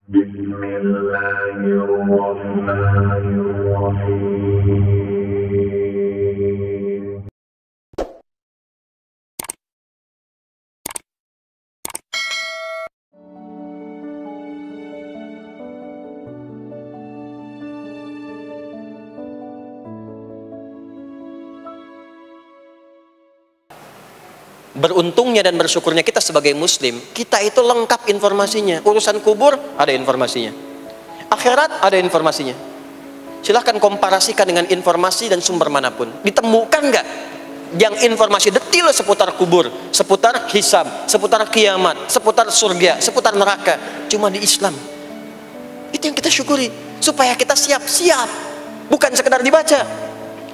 Bismillahirrahmanirrahim. Beruntungnya dan bersyukurnya kita sebagai muslim, kita itu lengkap informasinya. Urusan kubur ada informasinya, akhirat ada informasinya. Silahkan komparasikan dengan informasi dan sumber manapun. Ditemukan nggak yang informasi detail seputar kubur, seputar hisab, seputar kiamat, seputar surga, seputar neraka? Cuma di Islam. Itu yang kita syukuri, supaya kita siap-siap. Bukan sekedar dibaca.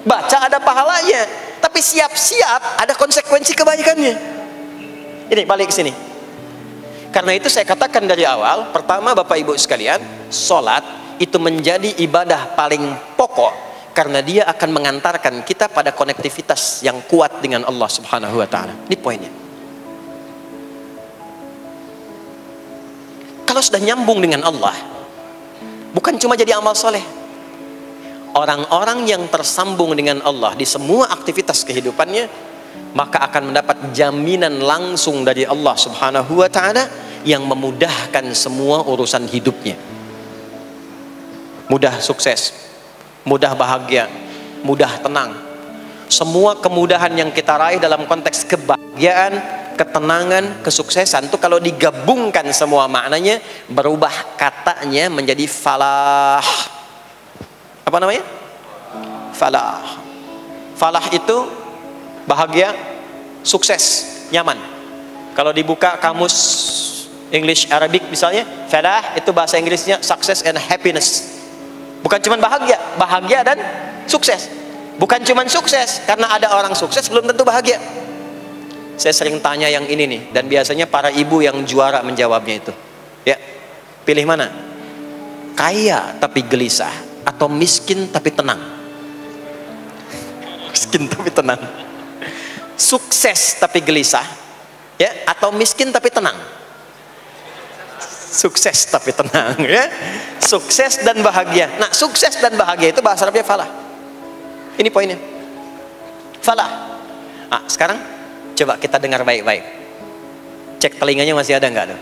Baca ada pahalanya, tapi siap-siap ada konsekuensi kebaikannya. Ini balik ke sini. Karena itu saya katakan dari awal, pertama Bapak Ibu sekalian, sholat itu menjadi ibadah paling pokok karena dia akan mengantarkan kita pada konektivitas yang kuat dengan Allah Subhanahu wa taala. Ini poinnya. Kalau sudah nyambung dengan Allah, bukan cuma jadi amal soleh. Orang-orang yang tersambung dengan Allah di semua aktivitas kehidupannya, maka akan mendapat jaminan langsung dari Allah Subhanahu wa ta'ala yang memudahkan semua urusan hidupnya. Mudah sukses, mudah bahagia, mudah tenang. Semua kemudahan yang kita raih dalam konteks kebahagiaan, ketenangan, kesuksesan itu kalau digabungkan semua maknanya, berubah katanya menjadi falah. Apa namanya? Falah. Falah itu bahagia, sukses, nyaman. Kalau dibuka kamus English Arabic misalnya, falah itu bahasa Inggrisnya success and happiness. Bukan cuma bahagia, bahagia dan sukses. Bukan cuma sukses, karena ada orang sukses belum tentu bahagia. Saya sering tanya yang ini nih, dan biasanya para ibu yang juara menjawabnya itu. Ya, pilih mana? Kaya tapi gelisah, atau miskin tapi tenang? Miskin tapi tenang. Sukses tapi gelisah, ya, atau miskin tapi tenang? Sukses tapi tenang, ya. Sukses dan bahagia. Nah, sukses dan bahagia itu bahasa Arabnya falah. Ini poinnya. Falah. Nah, sekarang coba kita dengar baik-baik. Cek telinganya masih ada nggak tuh?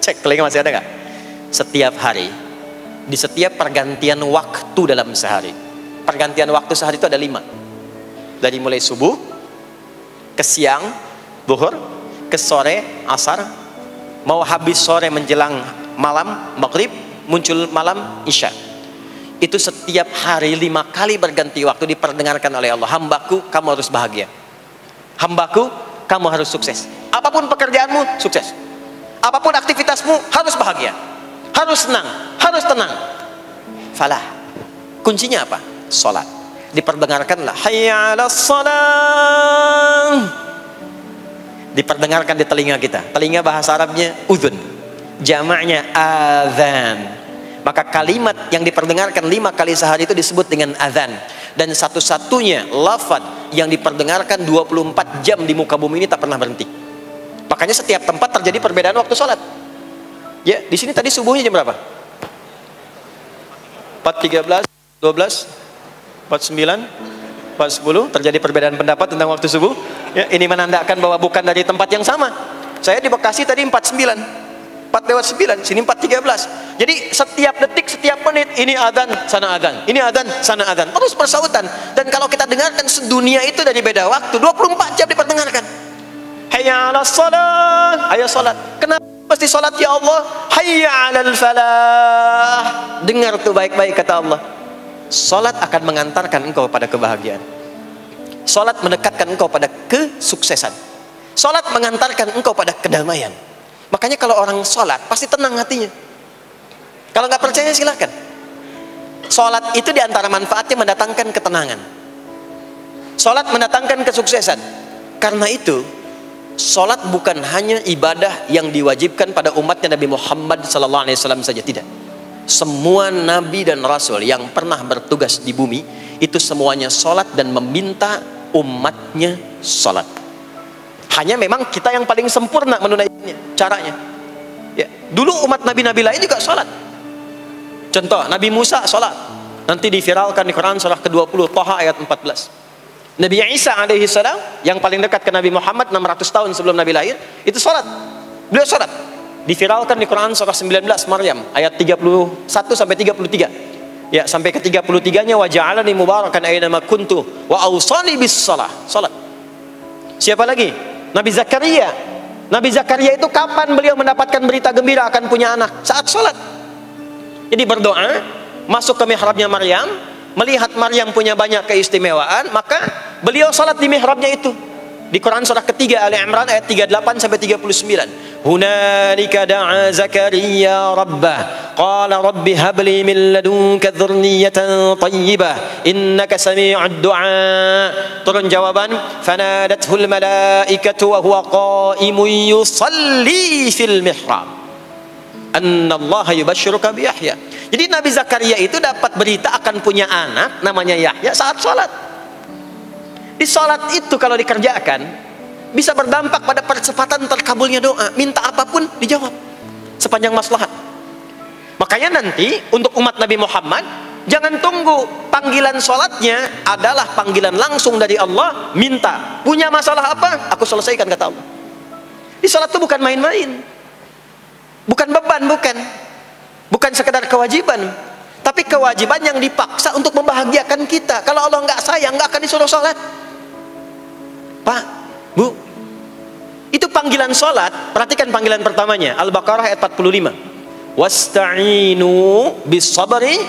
Cek telinga masih ada nggak? Setiap hari, di setiap pergantian waktu dalam sehari, pergantian waktu sehari itu ada 5. Dari mulai subuh, ke siang, zuhur, ke sore, asar, mau habis sore menjelang malam, maghrib, muncul malam, isya. Itu setiap hari 5 kali berganti waktu diperdengarkan oleh Allah. Hambaku, kamu harus bahagia. Hambaku, kamu harus sukses. Apapun pekerjaanmu, sukses. Apapun aktivitasmu, harus bahagia. Harus senang, harus tenang. Falah. Kuncinya apa? Salat. Diperdengarkanlah hayya 'alas shalah. Diperdengarkan di telinga kita. Telinga bahasa Arabnya udhun, jamaknya adzan. Maka kalimat yang diperdengarkan 5 kali sehari itu disebut dengan adzan. Dan satu-satunya lafaz yang diperdengarkan 24 jam di muka bumi ini tak pernah berhenti. Makanya setiap tempat terjadi perbedaan waktu sholat. Ya, di sini tadi subuhnya jam berapa? 4.13, 12, 49, 4.10. Terjadi perbedaan pendapat tentang waktu subuh. Ya, ini menandakan bahwa bukan dari tempat yang sama. Saya di Bekasi tadi 49, 4:09, sini 4.13. Jadi setiap detik, setiap menit, ini adzan, sana adzan, ini adzan, sana adzan, terus bersautan. Dan kalau kita dengarkan sedunia itu dari beda waktu, 24 jam diperdengarkan. Hayya 'alas shalah, ayo salat. Kenapa mesti salat ya Allah? Hayya 'alal falah. Dengar tuh baik-baik kata Allah. Salat akan mengantarkan engkau pada kebahagiaan. Salat mendekatkan engkau pada kesuksesan. Salat mengantarkan engkau pada kedamaian. Makanya kalau orang salat pasti tenang hatinya. Kalau nggak percaya silakan. Salat itu diantara manfaatnya mendatangkan ketenangan. Salat mendatangkan kesuksesan. Karena itu salat bukan hanya ibadah yang diwajibkan pada umatnya Nabi Muhammad SAW saja, tidak. Semua nabi dan rasul yang pernah bertugas di bumi itu semuanya salat dan meminta umatnya salat. Hanya memang kita yang paling sempurna menunaikannya, caranya. Ya, dulu umat nabi-nabi lain juga sholat. Contoh, Nabi Musa sholat. Nanti diviralkan di Quran surah ke-20 Thaha ayat 14. Nabi Isa alaihi salam yang paling dekat ke Nabi Muhammad 600 tahun sebelum Nabi lahir, itu sholat. Beliau sholat. Diviralkan di Quran surah 19 Maryam ayat 31 sampai 33. Ya, sampai ke 33-nya wa ja'alani mubarakan aina ma kuntu wa awsani bis shalah. Salat. Siapa lagi? Nabi Zakaria. Nabi Zakaria itu kapan beliau mendapatkan berita gembira akan punya anak? Saat salat. Jadi berdoa, masuk ke mihrabnya Maryam, melihat Maryam punya banyak keistimewaan, maka beliau salat di mihrabnya itu. Di Quran surah ketiga Ali Imran ayat 38 sampai 39. Hunalika da'a Zakaria rabbah qala rabbi habli min ladunka dzurriyyatan thayyibah innaka sami'ud du'a. Turun jawaban, fanadathul malaikatu wa huwa qa'imun yusalli fil mihrab anna Allah yubashshiruka bi Yahya. Jadi Nabi Zakaria itu dapat berita akan punya anak namanya Yahya saat salat. Di salat itu kalau dikerjakan bisa berdampak pada percepatan terkabulnya doa. Minta apapun dijawab sepanjang maslahat. Makanya nanti untuk umat Nabi Muhammad, jangan tunggu panggilan salatnya adalah panggilan langsung dari Allah. Minta, punya masalah apa? Aku selesaikan, kata Allah. Di salat itu bukan main-main, bukan beban, bukan sekedar kewajiban, tapi kewajiban yang dipaksa untuk membahagiakan kita. Kalau Allah nggak sayang, nggak akan disuruh salat. Pak, Bu, itu panggilan sholat. Perhatikan panggilan pertamanya, Al-Baqarah ayat 45. Wasta'inu bis sabri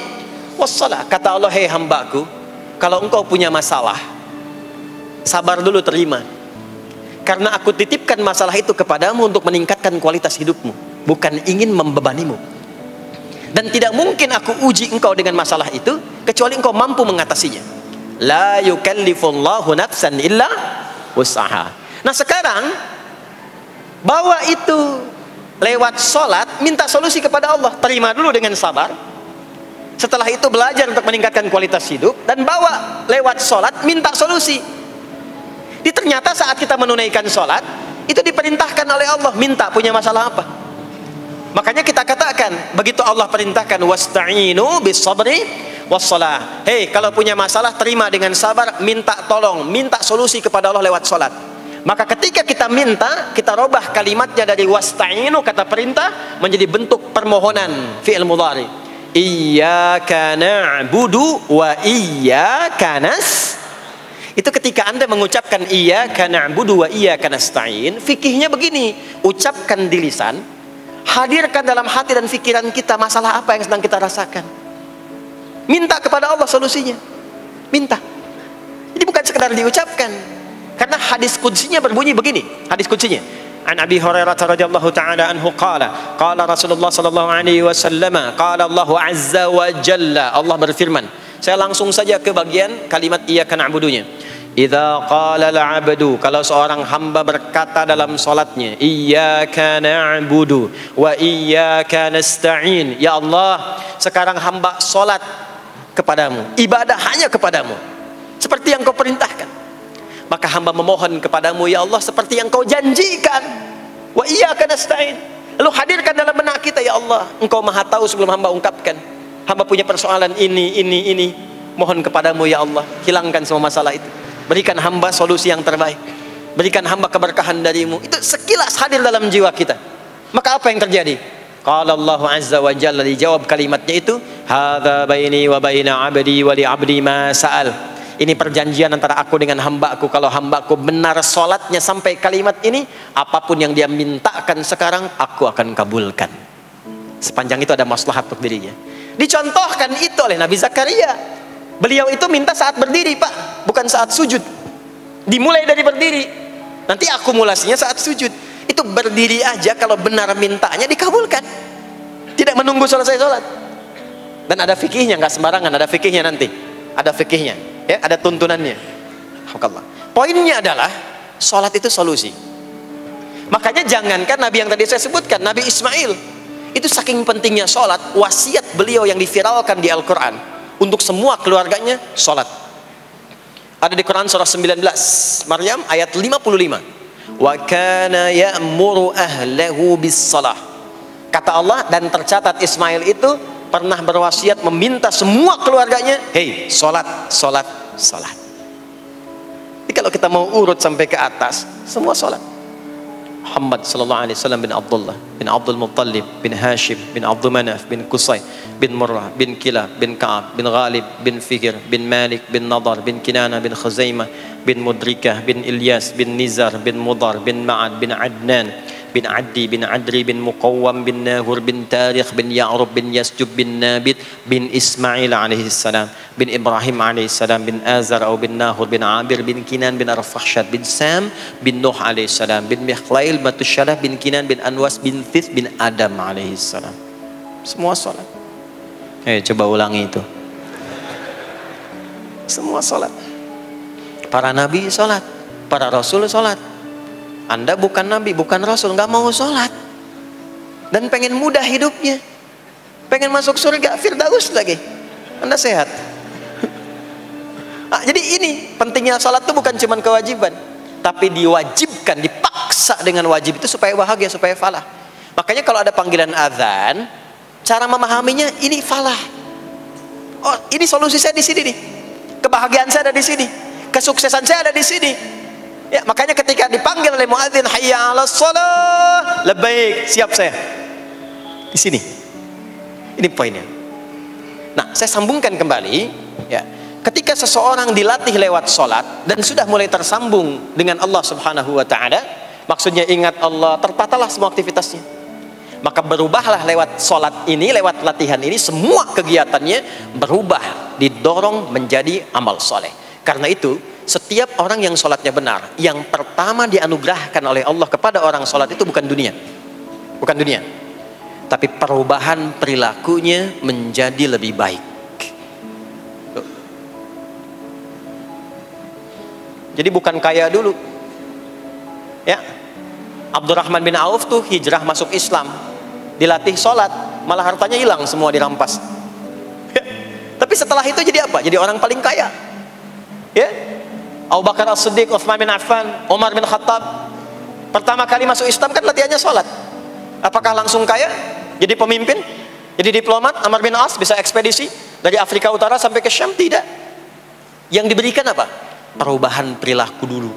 was shalah. Kata Allah, hei hambaku, kalau engkau punya masalah, sabar dulu, terima. Karena aku titipkan masalah itu kepadamu untuk meningkatkan kualitas hidupmu, bukan ingin membebanimu. Dan tidak mungkin aku uji engkau dengan masalah itu kecuali engkau mampu mengatasinya. La yukallifullahu nafsan illa usaha. Nah sekarang bawa itu lewat sholat, minta solusi kepada Allah, terima dulu dengan sabar. Setelah itu belajar untuk meningkatkan kualitas hidup, dan bawa lewat sholat, minta solusi. Jadi ternyata saat kita menunaikan sholat itu diperintahkan oleh Allah, minta punya masalah apa. Makanya kita katakan, begitu Allah perintahkan wasta'inu bis sabri wassalah. Hei, kalau punya masalah terima dengan sabar, minta tolong, minta solusi kepada Allah lewat salat. Maka ketika kita minta, kita robah kalimatnya dari wasta'inu, kata perintah, menjadi bentuk permohonan, fi'il mudhari. Iyyaka na'budu wa iyyaka nas. Itu ketika Anda mengucapkan iyyaka na'budu wa iyyaka nasta'in, fikihnya begini, ucapkan di lisan, hadirkan dalam hati dan pikiran kita masalah apa yang sedang kita rasakan. Minta kepada Allah solusinya. Minta. Jadi bukan sekedar diucapkan. Karena hadis qudsinya berbunyi begini. Hadis qudsinya. An Abi Hurairah radhiyallahu ta'ala anhu qala, qala Rasulullah sallallahu alaihi wasallam, qala Allah azza wa jalla. Allah berfirman. Saya langsung saja ke bagian kalimat iyyaka na'budunya. Idza qala al-'abdu, kalau seorang hamba berkata dalam salatnya, iyyaka na'budu wa iyyaka nasta'in, ya Allah, sekarang hamba salat kepadamu, ibadah hanya kepadamu, seperti yang kau perintahkan. Maka hamba memohon kepadamu, ya Allah, seperti yang kau janjikan. Wa iyyaka nasta'in. Lalu hadirkan dalam benak kita, ya Allah, engkau maha tahu sebelum hamba ungkapkan. Hamba punya persoalan ini. Mohon kepadamu, ya Allah, hilangkan semua masalah itu. Berikan hamba solusi yang terbaik. Berikan hamba keberkahan darimu. Itu sekilas hadir dalam jiwa kita. Maka apa yang terjadi? Qala Allah azza wa jalla, dijawab kalimatnya itu, hadza baini wa baina 'abdi wa li 'abdi ma sa'al. Ini perjanjian antara aku dengan hambaku. Kalau hambaku benar salatnya sampai kalimat ini, apapun yang dia mintakan sekarang, aku akan kabulkan. Sepanjang itu ada maslahat untuk dirinya. Dicontohkan itu oleh Nabi Zakaria. Beliau itu minta saat berdiri, Pak, bukan saat sujud. Dimulai dari berdiri, nanti akumulasinya saat sujud. Itu berdiri aja, kalau benar mintanya dikabulkan, tidak menunggu selesai sholat. Dan ada fikihnya, nggak sembarangan, ada fikihnya nanti. Ada fikihnya, ya, ada tuntunannya. Poinnya adalah sholat itu solusi. Makanya jangankan Nabi yang tadi saya sebutkan, Nabi Ismail, itu saking pentingnya sholat, wasiat beliau yang diviralkan di Al-Quran untuk semua keluarganya, sholat. Ada di Quran surah 19 Maryam ayat 55. Wa kana ya'muru ahlahu bis salah. Kata Allah, dan tercatat Ismail itu pernah berwasiat meminta semua keluarganya, hei, sholat, sholat, sholat. Jadi kalau kita mau urut sampai ke atas, semua sholat. Muhammad sallallahu alaihi wasallam bin Abdullah bin Abdul Muttalib bin Hashim bin Abdul Manaf bin Qusay bin Murrah bin Kilab bin Ka'ab bin Ghalib bin Fihr bin Malik bin Nadar bin Kinana bin Khuzaimah bin Mudrikah bin Ilyas bin Nizar bin Mudar bin Ma'ad bin Adnan bin Addi bin Adri bin Muqawwam bin Nahur bin Tarikh bin Ya'rub bin Yasjub bin Nabit bin Ismail alaihi salam bin Ibrahim alaihi salam bin Azar atau bin Nahur bin Abir bin Kinan bin Arfakhshad bin Sam bin Nuh alaihi salam bin Mikhlail Batusyalah bin Kinan bin Anwas bin Thith bin Adam alaihi salam. Semua salat. Coba ulangi itu. Semua salat. Para nabi salat, para rasul salat. Anda bukan nabi, bukan rasul, nggak mau sholat dan pengen mudah hidupnya, pengen masuk surga Firdaus lagi, Anda sehat. Jadi ini pentingnya sholat itu bukan cuma kewajiban, tapi diwajibkan, dipaksa dengan wajib itu supaya bahagia, supaya falah. Makanya kalau ada panggilan azan, cara memahaminya ini falah. Oh, ini solusi saya di sini nih, kebahagiaan saya ada di sini, kesuksesan saya ada di sini. Ya, makanya ketika dipanggil oleh muadzin, hayya 'alas shalah, labbaik, siap saya. Di sini. Ini poinnya. Nah, saya sambungkan kembali, ya. Ketika seseorang dilatih lewat salat dan sudah mulai tersambung dengan Allah Subhanahu wa taala, maksudnya ingat Allah, tertatalah semua aktivitasnya. Maka berubahlah lewat salat ini, lewat latihan ini, semua kegiatannya berubah, didorong menjadi amal soleh. Karena itu, setiap orang yang sholatnya benar, yang pertama dianugerahkan oleh Allah kepada orang sholat itu bukan dunia, bukan dunia, tapi perubahan perilakunya menjadi lebih baik. Jadi bukan kaya dulu, ya. Abdurrahman bin Auf tuh hijrah masuk Islam, dilatih sholat, malah hartanya hilang semua dirampas. Tapi setelah itu jadi apa? Jadi orang paling kaya, ya. Abu Bakar As-Siddiq, Utsman bin Affan, Umar bin Khattab pertama kali masuk Islam kan latihannya sholat. Apakah langsung kaya? Jadi pemimpin? Jadi diplomat? Amr bin As bisa ekspedisi dari Afrika Utara sampai ke Syam? Tidak. Yang diberikan apa? Perubahan perilaku dulu.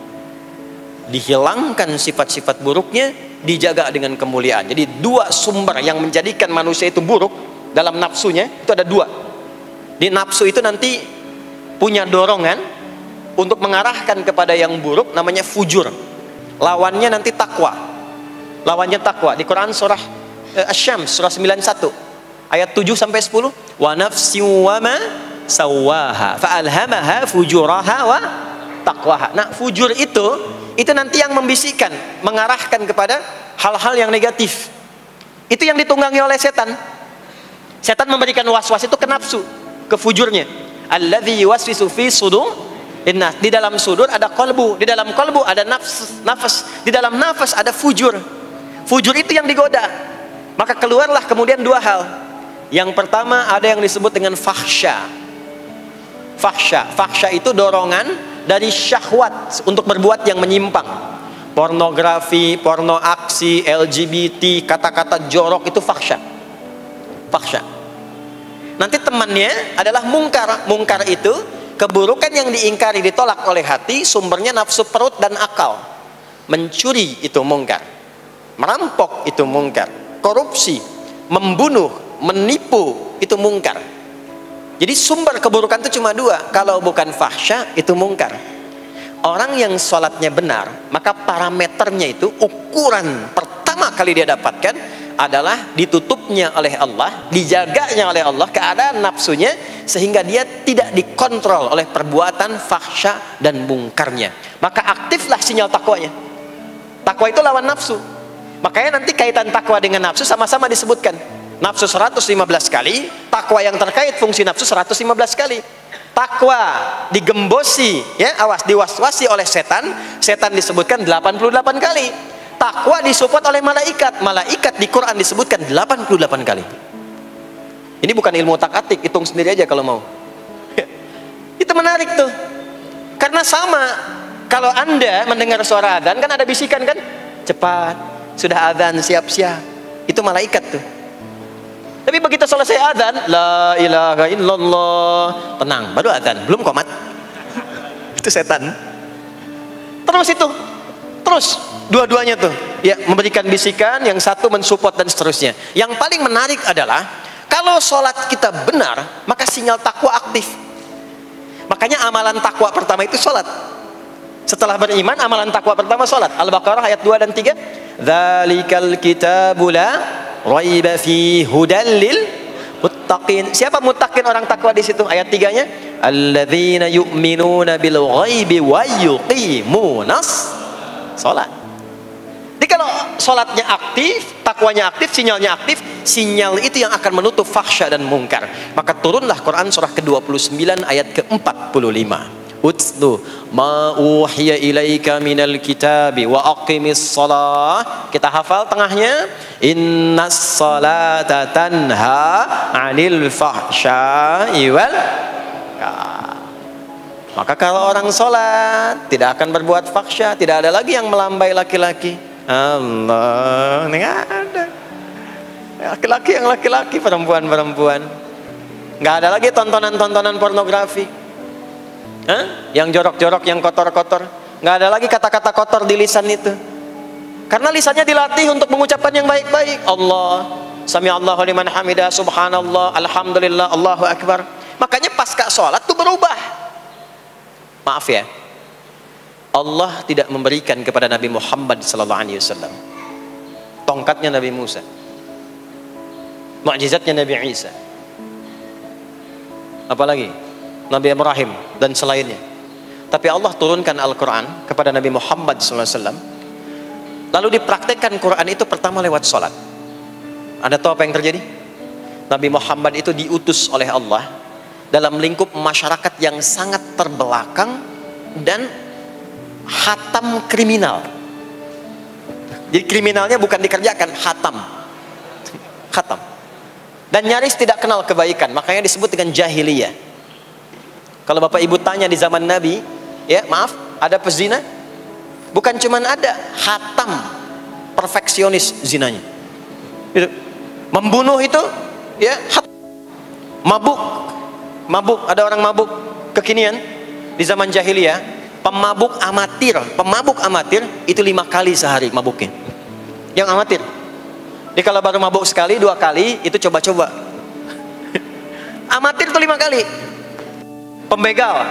Dihilangkan sifat-sifat buruknya, dijaga dengan kemuliaan. Jadi dua sumber yang menjadikan manusia itu buruk dalam nafsunya, itu ada dua. Di nafsu itu nanti punya dorongan untuk mengarahkan kepada yang buruk, namanya fujur. Lawannya nanti takwa. Lawannya takwa. Di Quran surah Asy-Syams surah 91 ayat 7 sampai 10, wa nafsin wa ma sawwaha fa alhamaha fujuraha wa taqwaha. Nah, fujur itu nanti yang membisikkan, mengarahkan kepada hal-hal yang negatif. Itu yang ditunggangi oleh setan. Setan memberikan was-was itu ke nafsu, ke fujurnya. Alladzi yuwaswisu fi sudur. Di dalam sudur ada qalbu, di dalam qalbu ada nafas, di dalam nafas ada fujur. Fujur itu yang digoda. Maka keluarlah kemudian dua hal. Yang pertama ada yang disebut dengan fahsya. Fahsya itu dorongan dari syahwat untuk berbuat yang menyimpang. Pornografi, porno aksi, LGBT, kata-kata jorok, itu fahsya. Nanti temannya adalah mungkar. Mungkar itu keburukan yang diingkari, ditolak oleh hati, sumbernya nafsu perut dan akal. Mencuri itu mungkar, merampok itu mungkar, korupsi, membunuh, menipu itu mungkar. Jadi sumber keburukan itu cuma dua. Kalau bukan fahsya itu mungkar. Orang yang sholatnya benar, maka parameternya itu, ukuran pertama kali dia dapatkan adalah ditutupnya oleh Allah, dijaganya oleh Allah keadaan nafsunya, sehingga dia tidak dikontrol oleh perbuatan fahsya dan mungkarnya. Maka aktiflah sinyal takwanya. Takwa itu lawan nafsu. Makanya nanti kaitan takwa dengan nafsu sama-sama disebutkan. Nafsu 115 kali, takwa yang terkait fungsi nafsu 115 kali. Takwa digembosi, ya, awas, diwaswasi oleh setan, setan disebutkan 88 kali. Takwa disupport oleh malaikat. Malaikat di Quran disebutkan 88 kali. Ini bukan ilmu tak-atik, hitung sendiri aja kalau mau. Itu menarik tuh. Karena sama, kalau Anda mendengar suara adzan kan ada bisikan kan? Cepat, sudah adzan, siap-siap. Itu malaikat tuh. Tapi begitu selesai adzan, la ilaha illallah, tenang, baru adzan, belum qomat. Itu setan. Terus itu, terus dua-duanya tuh, ya, memberikan bisikan, yang satu mensupport dan seterusnya. Yang paling menarik adalah kalau sholat kita benar, maka sinyal takwa aktif. Makanya amalan takwa pertama itu sholat. Setelah beriman, amalan takwa pertama sholat. Al-Baqarah ayat 2 dan 3. Dzalikal kitabu la raiba fi hudal lil muttaqin. Siapa muttaqin, orang takwa di situ? Ayat 3-nya, alladzina yu'minuna bil ghaibi wa yuqimunas sholat. Jadi kalau sholatnya aktif, takwanya aktif, sinyalnya aktif, sinyal itu yang akan menutup fahsya dan mungkar. Maka turunlah Quran surah ke-29 ayat ke-45. Utlu ma uhiya ilaika minal kitabi wa aqimis shalah. Kita hafal tengahnya, innas salata tanha 'anil fahsya'i wal munkar. Maka kalau orang sholat tidak akan berbuat fahsya, tidak ada lagi yang melambai laki-laki. Allah, nggak ada. Laki-laki yang laki-laki, perempuan-perempuan. Nggak ada lagi tontonan-tontonan pornografi. Yang jorok-jorok, yang kotor-kotor. Nggak ada lagi kata-kata kotor di lisan itu. Karena lisannya dilatih untuk mengucapkan yang baik-baik. Allah, sami'allahu liman hamidah, subhanallah, alhamdulillah, Allahu akbar. Makanya pasca sholat tuh berubah. Maaf ya, Allah tidak memberikan kepada Nabi Muhammad SAW tongkatnya Nabi Musa, mukjizatnya Nabi Isa, apalagi Nabi Ibrahim dan selainnya. Tapi Allah turunkan Al-Quran kepada Nabi Muhammad SAW, lalu dipraktekkan Quran itu pertama lewat sholat. Anda tahu apa yang terjadi? Nabi Muhammad itu diutus oleh Allah dalam lingkup masyarakat yang sangat terbelakang dan hatam kriminal. Jadi kriminalnya bukan dikerjakan, hatam. Hatam. Dan nyaris tidak kenal kebaikan, makanya disebut dengan jahiliyah. Kalau Bapak Ibu tanya di zaman Nabi, ya maaf, ada pezina? Bukan cuman ada, hatam, perfeksionis zinanya. Itu. Membunuh itu, ya, mabuk. Mabuk, ada orang mabuk kekinian di zaman jahiliyah, pemabuk amatir itu 5 kali sehari mabuknya. Yang amatir. Jadi kalau baru mabuk sekali, 2 kali itu coba-coba. Amatir itu 5 kali. Pembegal.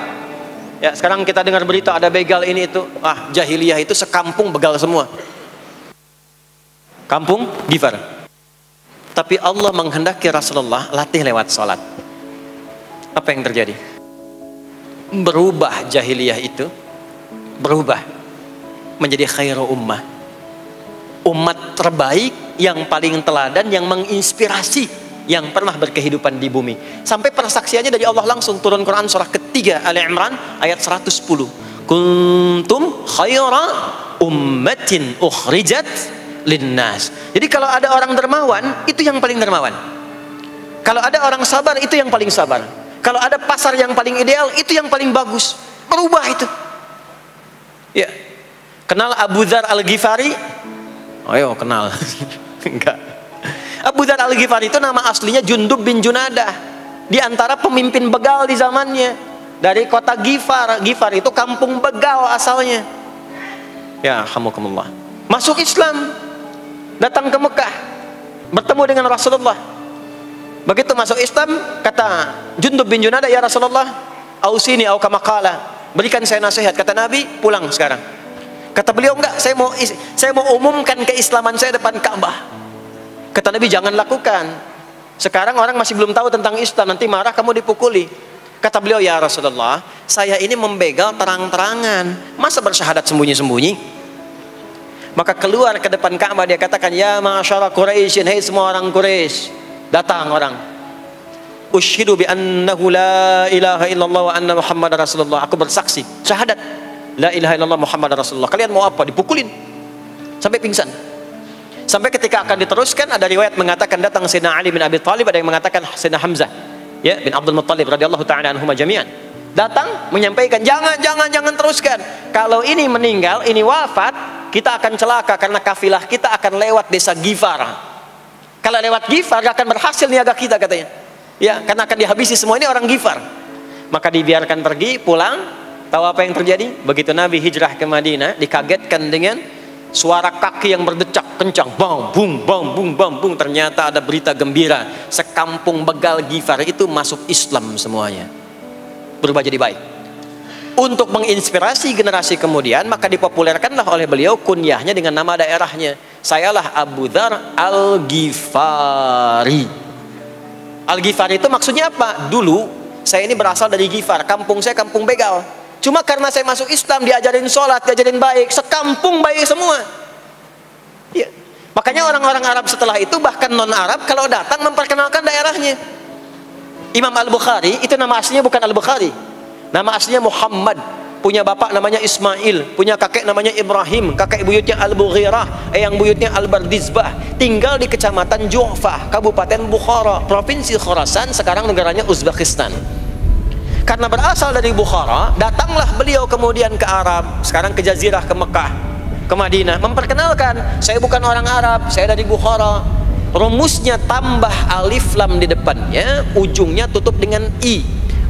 Ya, sekarang kita dengar berita ada begal ini itu. Ah, jahiliyah itu sekampung begal semua. Kampung Gifar. Tapi Allah menghendaki Rasulullah latih lewat sholat. Apa yang terjadi? Berubah jahiliyah itu, berubah menjadi khairu ummah. Umat terbaik yang paling teladan, yang menginspirasi, yang pernah berkehidupan di bumi. Sampai persaksiannya dari Allah langsung, turun Quran surah ketiga Ali Imran ayat 110. Kuntum khaira ummatin ukhrijat linnas. Jadi kalau ada orang dermawan, itu yang paling dermawan. Kalau ada orang sabar, itu yang paling sabar. Kalau ada pasar yang paling ideal, itu yang paling bagus. Berubah itu. Ya. Kenal Abu Dzar Al-Ghifari? Ayo kenal. Enggak. Abu Dzar Al-Ghifari itu nama aslinya Jundub bin Junadah. Di antara pemimpin begal di zamannya. Dari kota Ghifar. Ghifar itu kampung begal asalnya. Ya, alhamdulillah. Masuk Islam. Datang ke Mekah. Bertemu dengan Rasulullah. Begitu masuk Islam, kata Jundub bin Junadah, ya Rasulullah, ausini au kama qala, berikan saya nasihat. Kata Nabi, pulang sekarang. Kata beliau, enggak, saya mau umumkan keislaman saya depan Ka'bah. Kata Nabi, jangan lakukan. Sekarang orang masih belum tahu tentang Islam, nanti marah kamu dipukuli. Kata beliau, ya Rasulullah, saya ini membegal terang-terangan, masa bersyahadat sembunyi-sembunyi? Maka keluar ke depan Ka'bah, dia katakan, ya ma'asyara Quraisyin, hai semua orang Quraisy. Datang orang, ushidu bi annahu la ilaha illallah wa anna muhammadar rasulullah. Aku bersaksi, syahadat la ilaha illallah muhammadar rasulullah. Kalian mau apa? Dipukulin sampai pingsan. Sampai ketika akan diteruskan, ada riwayat mengatakan datang Sayyidina Ali bin Abi Thalib, ada yang mengatakan Sayyidina Hamzah, ya, bin Abdul Muttalib radhiyallahu ta'ala anhuma jami'an. Datang menyampaikan, jangan teruskan. Kalau ini meninggal, ini wafat, kita akan celaka karena kafilah kita akan lewat desa Ghifar. Kalau lewat Ghifar gak akan berhasil niaga kita katanya. Ya, karena akan dihabisi semua ini orang Ghifar. Maka dibiarkan pergi, pulang. Tahu apa yang terjadi? Begitu Nabi hijrah ke Madinah, dikagetkan dengan suara kaki yang berdecak kencang, bang, bung, bang, bung, bang, bung. Ternyata ada berita gembira, sekampung begal Ghifar itu masuk Islam semuanya, berubah jadi baik. Untuk menginspirasi generasi kemudian, maka dipopulerkanlah oleh beliau kunyahnya dengan nama daerahnya. Sayalah Abu Dzar Al-Ghifari. Al-Ghifari itu maksudnya apa? Dulu saya ini berasal dari Ghifar, kampung saya kampung begal. Cuma karena saya masuk Islam, diajarin sholat, diajarin baik, sekampung baik semua. Ya. Makanya orang-orang Arab setelah itu, bahkan non-Arab, kalau datang memperkenalkan daerahnya. Imam Al-Bukhari, itu nama aslinya bukan Al-Bukhari. Nama aslinya Muhammad. Punya bapak namanya Ismail, punya kakek namanya Ibrahim, kakek buyutnya Al-Bughirah, yang buyutnya Al-Bardizbah. Tinggal di kecamatan Ju'fah, Kabupaten Bukhara, Provinsi Khorasan, sekarang negaranya Uzbekistan. Karena berasal dari Bukhara, datanglah beliau kemudian ke Arab, sekarang ke Jazirah, ke Mekah, ke Madinah, memperkenalkan, saya bukan orang Arab, saya dari Bukhara. Rumusnya tambah alif lam di depannya, ujungnya tutup dengan i.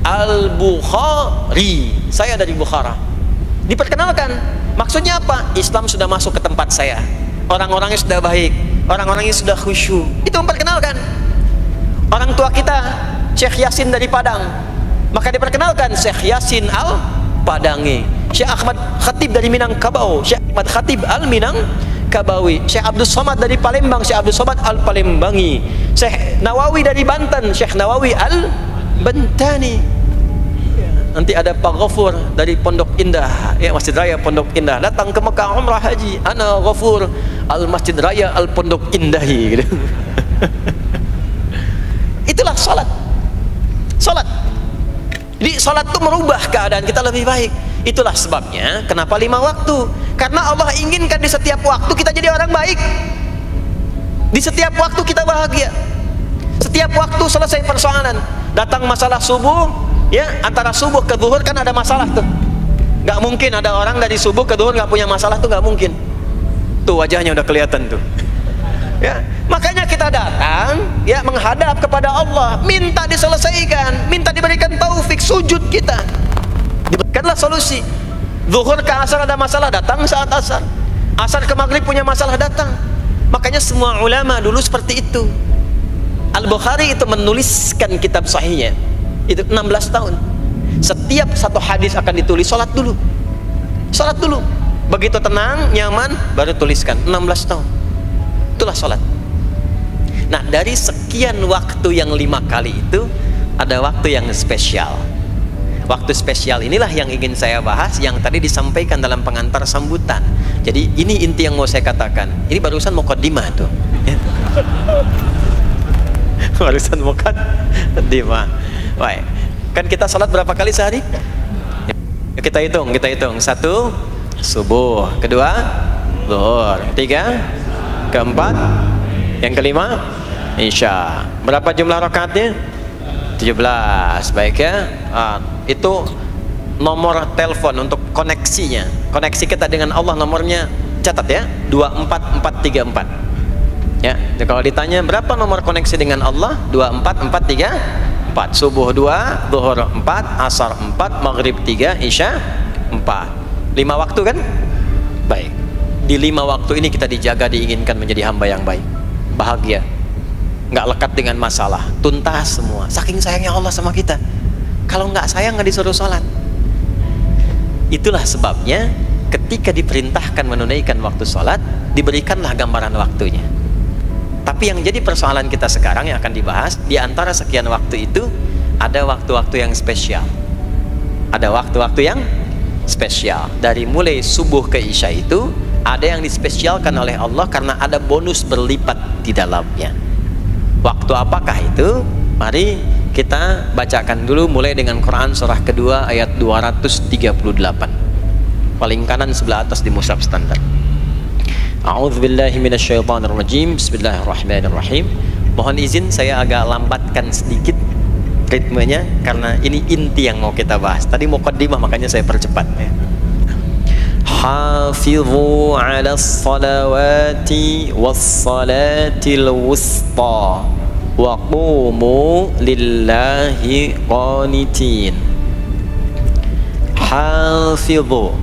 Al-Bukhari, saya dari Bukhara. Diperkenalkan, maksudnya apa? Islam sudah masuk ke tempat saya, orang-orangnya sudah baik, orang-orangnya sudah khusyuk. Itu memperkenalkan. Orang tua kita Syekh Yasin dari Padang, maka diperkenalkan Syekh Yasin Al-Padangi. Syekh Ahmad Khatib dari Minangkabau, Syekh Ahmad Khatib Al-Minangkabawi. Syekh Abdul Somad dari Palembang, Syekh Abdul Somad Al-Palembangi. Syekh Nawawi dari Banten, Syekh Nawawi Al-Bantani. Nanti ada Pak Ghafur dari Pondok Indah, ya, Masjid Raya Pondok Indah, datang ke Mekah umrah haji. Ana Ghafur Al Masjid Raya Al Pondok Indahi, gitu. Itulah salat. Salat. Jadi salat itu merubah keadaan kita lebih baik. Itulah sebabnya kenapa 5 waktu. Karena Allah inginkan di setiap waktu kita jadi orang baik. Di setiap waktu kita bahagia. Setiap waktu selesai persoalan. Datang masalah subuh, ya, antara subuh ke zuhur kan ada masalah tuh. Gak mungkin ada orang dari subuh ke zuhur gak punya masalah tuh, gak mungkin. Tuh wajahnya udah kelihatan tuh. Ya, makanya kita datang, ya, menghadap kepada Allah, minta diselesaikan, minta diberikan taufik, sujud kita, diberikanlah solusi. Zuhur ke asar ada masalah, datang saat asar. Asar ke maghrib punya masalah, datang. Makanya semua ulama dulu seperti itu. Al-Bukhari itu menuliskan kitab sahihnya itu 16 tahun. Setiap satu hadis akan ditulis, sholat dulu. Sholat dulu. Begitu tenang, nyaman, baru tuliskan. 16 tahun. Itulah sholat. Nah, dari sekian waktu yang 5 kali itu, ada waktu yang spesial. Waktu spesial inilah yang ingin saya bahas, yang tadi disampaikan dalam pengantar sambutan. Jadi ini inti yang mau saya katakan. Ini barusan muqaddimah tuh. Barusan muqaddimah. Baik. Kan kita salat berapa kali sehari? Kita hitung. 1, subuh. 2, zuhur. 3, keempat. Yang kelima, isya. Berapa jumlah rakaatnya? 17. Baik ya. Itu nomor telepon untuk koneksinya. Koneksi kita dengan Allah nomornya catat ya. 24434. Ya, kalau ditanya berapa nomor koneksi dengan Allah? 24434. Subuh 2, zuhur 4, asar 4, maghrib 3, isya 4. 5 waktu kan? Baik. Di 5 waktu ini kita dijaga, diinginkan menjadi hamba yang baik, bahagia, nggak lekat dengan masalah, tuntas semua. Saking sayangnya Allah sama kita. Kalau nggak sayang nggak disuruh sholat. Itulah sebabnya ketika diperintahkan menunaikan waktu sholat, diberikanlah gambaran waktunya. Tapi yang jadi persoalan kita sekarang yang akan dibahas, di antara sekian waktu itu ada waktu-waktu yang spesial. Ada waktu-waktu yang spesial. Dari mulai subuh ke isya itu ada yang dispesialkan oleh Allah karena ada bonus berlipat di dalamnya. Waktu apakah itu? Mari kita bacakan dulu mulai dengan Quran surah kedua ayat 238. Paling kanan sebelah atas di mushaf standar. A'udzubillahi minasyaitonirrajim. Bismillahirrahmanirrahim. Mohon izin saya agak lambatkan sedikit ritmenya karena ini inti yang mau kita bahas. Tadi muqaddimah makanya saya percepat ya. Hafizu 'alas salawati was salatil wusta wa qumu lillahi qanitin. Hafizu.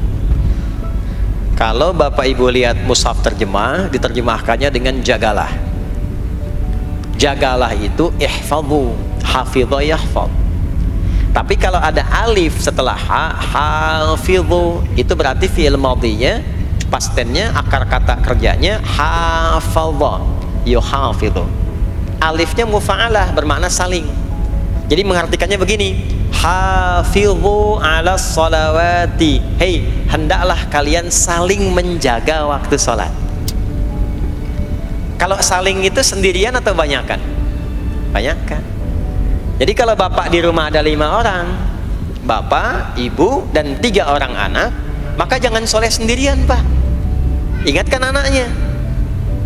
Kalau Bapak Ibu lihat mushaf terjemah, diterjemahkannya dengan jagalah. Jagalah itu ihfadhu, hafidha yahfadh. Tapi kalau ada alif setelah ha, hafidhu, itu berarti fi'il madhinya, past tense-nya, akar kata kerjanya hafadha, yuhafidhu. Alifnya mufa'alah, bermakna saling. Jadi mengartikannya begini, hafidhu 'alas salawati. Hei, hendaklah kalian saling menjaga waktu sholat. Kalau saling itu sendirian atau banyakan? Banyakan. Jadi kalau bapak di rumah ada 5 orang, bapak, ibu, dan 3 orang anak, maka jangan soleh sendirian, Pak. Ingatkan anaknya,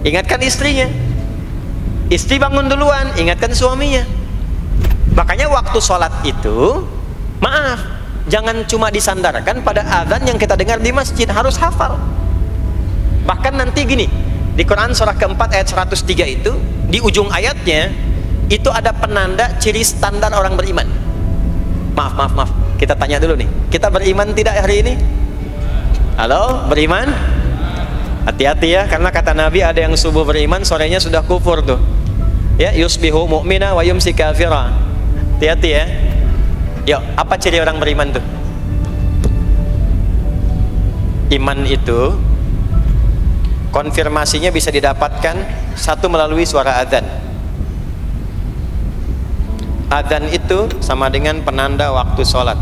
ingatkan istrinya. Istri bangun duluan, ingatkan suaminya. Makanya waktu sholat itu, maaf, jangan cuma disandarkan pada azan yang kita dengar di masjid, harus hafal. Bahkan nanti gini, di Quran surah keempat ayat 103 itu, di ujung ayatnya, itu ada penanda ciri standar orang beriman. Maaf, kita tanya dulu nih, kita beriman tidak hari ini? Halo, beriman? Hati-hati ya, karena kata Nabi ada yang subuh beriman, sorenya sudah kufur tuh. Ya, yusbihu mu'mina wa yumsi kafira. Hati-hati ya. Yuk, apa ciri orang beriman tuh? Iman itu konfirmasinya bisa didapatkan satu melalui suara azan. Azan itu sama dengan penanda waktu sholat.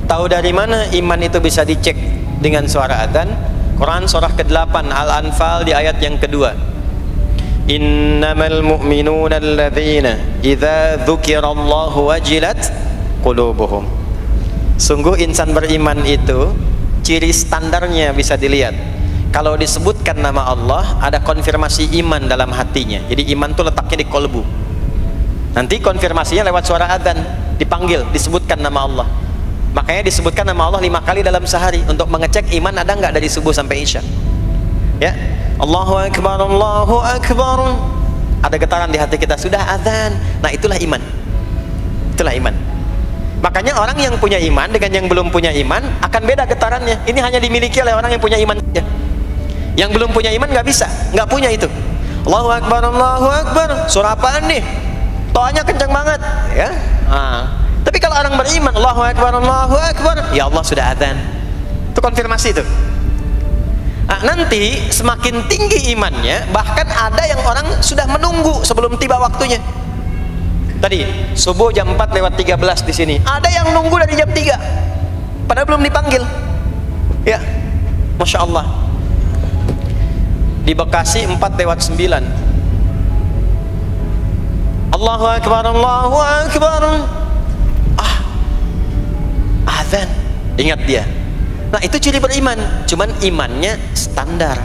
Tahu dari mana iman itu bisa dicek dengan suara azan? Quran surah ke-8 Al-Anfal di ayat yang kedua. Innamal mu'minuna alladzina idza dzukirallahu wajilat qulubuhum. Sungguh insan beriman itu ciri standarnya bisa dilihat. Kalau disebutkan nama Allah, ada konfirmasi iman dalam hatinya. Jadi iman itu letaknya di kolbu. Nanti konfirmasinya lewat suara adzan, dipanggil, disebutkan nama Allah. Makanya disebutkan nama Allah 5 kali dalam sehari untuk mengecek iman ada nggak dari subuh sampai isya. Ya, Allahu Akbar, Allahu Akbar. Ada getaran di hati kita, sudah adzan. Nah, itulah iman. Itulah iman. Makanya orang yang punya iman dengan yang belum punya iman akan beda getarannya. Ini hanya dimiliki oleh orang yang punya iman saja. Yang belum punya iman nggak bisa, nggak punya itu. Allahu Akbar, Allahu Akbar. Surah apaan nih? Toanya kencang banget, ya. Tapi kalau orang beriman, Allahu Akbar, Allahu Akbar, ya Allah sudah adzan. Itu konfirmasi itu. Nanti semakin tinggi imannya, bahkan ada yang orang sudah menunggu sebelum tiba waktunya. Tadi subuh jam 4 lewat 13 di sini. Ada yang nunggu dari jam 3, padahal belum dipanggil. Ya, Masya Allah. Di Bekasi 4 lewat 9. Allahu Akbar, Allahu Akbar. Azan. Ingat dia. Nah, itu ciri beriman. Cuman imannya standar.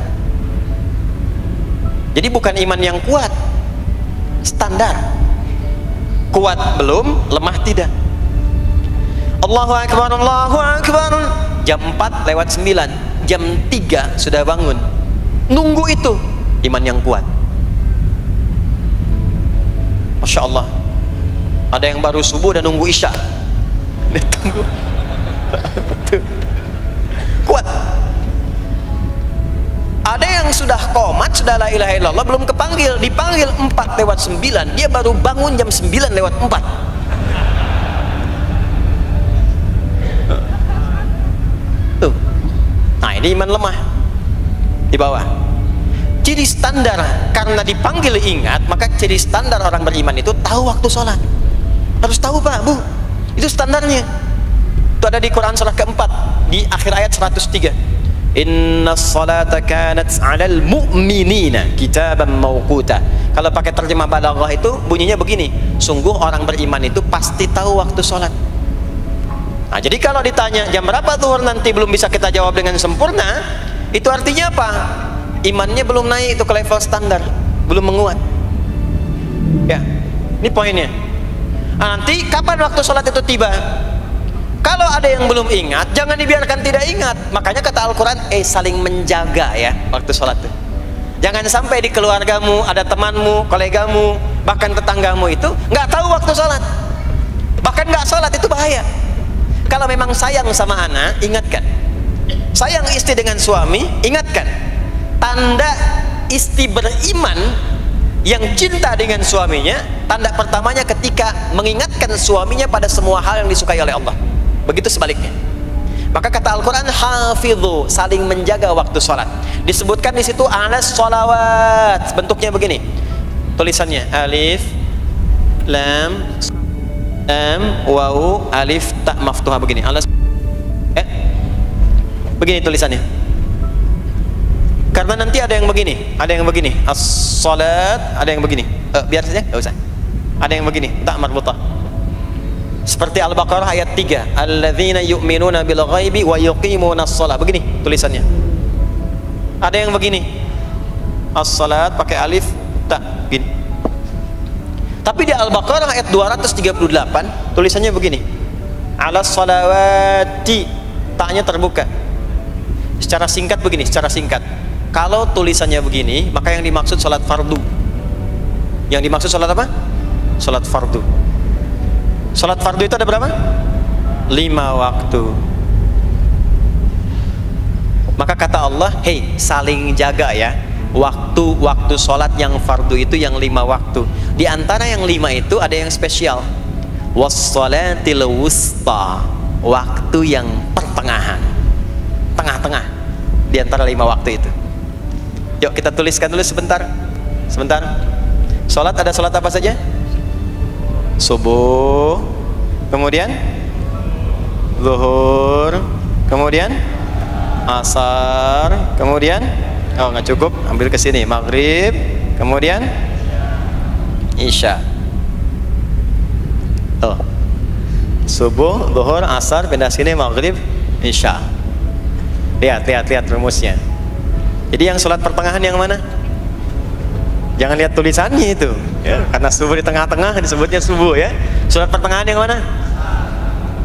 Jadi bukan iman yang kuat, standar. Kuat belum, lemah tidak. Allahu Akbar, Allahu Akbar. Jam 4 lewat 9, jam 3 sudah bangun. Nunggu itu iman yang kuat. Masya Allah. Ada yang baru subuh dan nunggu isya. Tunggu. Kuat. Ada yang sudah qomat, sudah la ilaha illallah, belum kepanggil, dipanggil 4 lewat 9, dia baru bangun jam 9 lewat 4. Tuh. Nah, ini iman lemah di bawah. Ciri standar, karena dipanggil ingat, maka ciri standar orang beriman itu tahu waktu sholat. Harus tahu, Pak, Bu, itu standarnya. Itu ada di Quran surah keempat di akhir ayat 103. Inna salata kanat 'alal mu'minina kitaban mawquta. Kalau pakai terjemah balaghah itu bunyinya begini, sungguh orang beriman itu pasti tahu waktu sholat. Nah, jadi kalau ditanya jam berapa zuhur nanti belum bisa kita jawab dengan sempurna, itu artinya apa? Imannya belum naik itu ke level standar, belum menguat. Ya, ini poinnya. Nah, nanti kapan waktu sholat itu tiba? Kalau ada yang belum ingat, jangan dibiarkan tidak ingat. Makanya kata Al-Quran, saling menjaga ya waktu sholat tuh. Jangan sampai di keluargamu ada temanmu, kolegamu, bahkan tetanggamu itu nggak tahu waktu sholat, bahkan nggak sholat. Itu bahaya. Kalau memang sayang sama anak, ingatkan. Sayang istri dengan suami, ingatkan. Tanda istri beriman yang cinta dengan suaminya, tanda pertamanya ketika mengingatkan suaminya pada semua hal yang disukai oleh Allah. Begitu sebaliknya. Maka kata Al-Quran, hafidhu, saling menjaga waktu sholat. Disebutkan di situ alas sholawat. Bentuknya begini, tulisannya alif, lam, waw, alif, ta maftuha begini. Alas, begini tulisannya. Karena nanti ada yang begini, as-sholat, ada yang begini. Biar saja, nggak usah. Ada yang begini, tak marbutah. Seperti Al-Baqarah ayat 3, alladzina yu'minuna bil ghaibi wa yuqimunas shalah. Begini tulisannya. Ada yang begini, as-salat pakai alif, ta, gini. Tapi di Al-Baqarah ayat 238 tulisannya begini, alas sholawati, taknya terbuka. Secara singkat begini, secara singkat. Kalau tulisannya begini, maka yang dimaksud sholat fardu. Yang dimaksud sholat apa? Sholat fardu. Sholat fardu itu ada berapa? 5 waktu. Maka kata Allah, hei, saling jaga ya. Waktu sholat yang fardu itu yang 5 waktu. Di antara yang 5 itu ada yang spesial. Was-sholatil wusta, waktu yang pertengahan, tengah-tengah di antara 5 waktu itu. Yuk kita tuliskan dulu sebentar. Sholat ada sholat apa saja? Subuh, kemudian zuhur, kemudian asar, kemudian nggak cukup, ambil ke sini, maghrib, kemudian isya. Subuh, zuhur, asar, pindah sini, maghrib, isya. Lihat rumusnya. Jadi yang sholat pertengahan yang mana? Jangan lihat tulisannya itu ya, karena subuh di tengah-tengah disebutnya subuh ya. Sholat pertengahan yang mana?